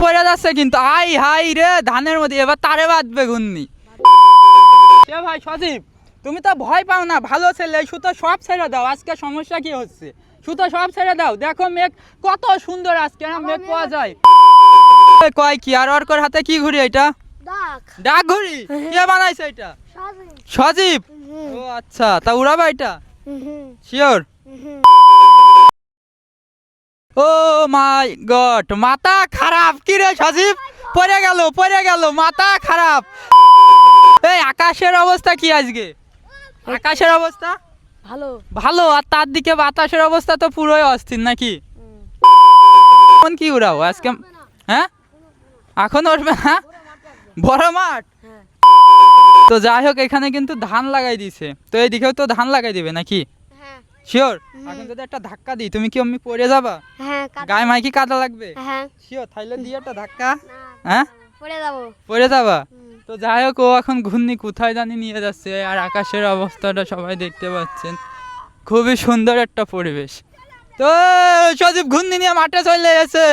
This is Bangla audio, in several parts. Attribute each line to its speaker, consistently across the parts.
Speaker 1: পড়ে যাচ্ছে কিন্তু আই হাই রে ধানের মধ্যে এবার তারে বাঁধবে ঘূর্ণি। সে ভাই সজীব তুমি তো ভয় পাও না, ভালো ছেলে, সুতো সব ছেড়ে দাও। আজকে সমস্যা কি হচ্ছে? সুতো সব ছেড়ে দাও, দেখো মেঘ কত সুন্দর, আজকে না মেঘ পাওয়া যায়। কয় কি আর ওর হাতে কি ঘুড়ি? এটা ডাক ঘুড়ি। কে বানাইছে এটা? সজীব। ও আচ্ছা, তা উড়াবা এটা? শিওর? ও মাই গড, মাথা খারাপ। কি রে সজীব, পড়ে গেল, মাথা খারাপ। এই আকাশের অবস্থা কি আজকে? আকাশের অবস্থা ভালো, আর তার দিকে বাতাসের অবস্থা তো পুরোই অস্থির নাকি? এখন কি উড়াও আজকে? হ্যাঁ এখন উঠবে না? বড় মাঠ। তো যাই হোক, এখানে কিন্তু ধান লাগাই দিছে, তো এইদিকেও তো ধান লাগাই দিবে নাকি? শিওর? এখন যদি একটা ধাক্কা দিই, তুমি কি অমনি পড়ে যাবা? গায়ে মাইকি কাদা লাগবে? শিওর? তাইলে দিয়ে একটা ধাক্কা। হ্যাঁ পড়ে যাবা? তো যাই হোক, ও এখন ঘূর্ণি কোথায় জানি নিয়ে যাচ্ছে। আর আকাশের অবস্থাটা সবাই দেখতে পাচ্ছেন, খুবই সুন্দর একটা পরিবেশ। তো সজীব ঘূর্ণি নিয়ে মাঠে চলে গেছে।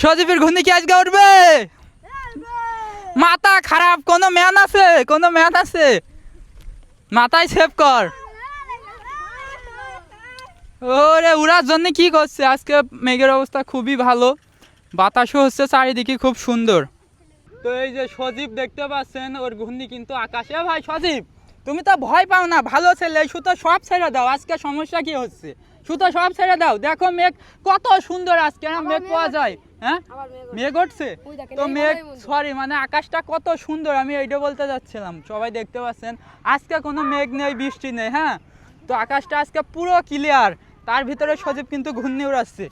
Speaker 1: সজীবের ঘূর্ণি কি আজকে উঠবে? মাথা খারাপ। কোনো ম্যান আছে? মাথায় সেভ কর। ওরে উড়ার জন্য কি করছে? আজকে মেঘের অবস্থা খুবই ভালো, বাতাসও হচ্ছে চারিদিকে খুব সুন্দর। তো এই যে সজীব দেখতে পাচ্ছেন, ওর ঘূর্ণি কিন্তু আকাশে। ভাই সজীব তুমি তো ভয় পাও না, ভালো ছেলে, সুতো সব ছেড়ে দাও। আজকে সমস্যা কি হচ্ছে? সুতো সব ছেড়ে দাও, দেখো মেঘ কত সুন্দর, আজকে না মেঘ পাওয়া যায়। হ্যাঁ মেঘ উঠছে তো মেঘ, সরি মানে আকাশটা কত সুন্দর, আমি এইটা বলতে যাচ্ছিলাম। সবাই দেখতে পাচ্ছেন আজকে কোনো মেঘ নেই, বৃষ্টি নেই। হ্যাঁ, তো আকাশটা আজকে পুরো ক্লিয়ার, তার ভিতরে সজীব কিন্তু ঘূর্ণি উড়াচ্ছে।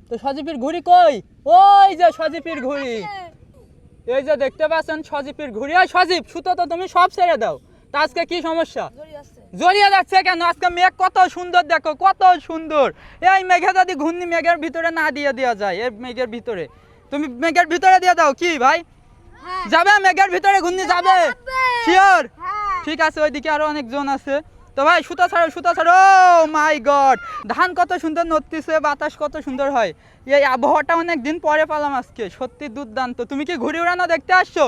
Speaker 1: তো সজীবের ঘুড়ি কই? ওই যে সজীবের ঘুড়ি, এই যে দেখতে পাচ্ছেন সজীবের ঘুড়ি। আর সজীব সুতো তো তুমি সব ছেড়ে দাও, তা আজকে কি সমস্যা? জড়িয়ে যাচ্ছে কেন? আজকে মেঘ কত সুন্দর, দেখো কত সুন্দর। এই মেঘে যদি ঘূর্ণি মেঘের ভিতরে না দিয়ে দেওয়া যায়, এই মেঘের ভিতরে তুমি মেঘের ভিতরে দিয়ে দাও কি ভাই? যাবে মেঘের ভিতরে ঘূর্ণি যাবে? শিওর? ঠিক আছে, ওইদিকে আরো অনেকজন আছে। তো ভাই সুতো ছাড়ো। ও মাই গড, ধান কত সুন্দর নড়তেছে, বাতাস কত সুন্দর হয়। এই আবহাওয়াটা অনেক দিন পরে পেলাম আজকে, সত্যি দুর্দান্ত। তুমি কি ঘুড়ি উড়ানো দেখতে আসছো?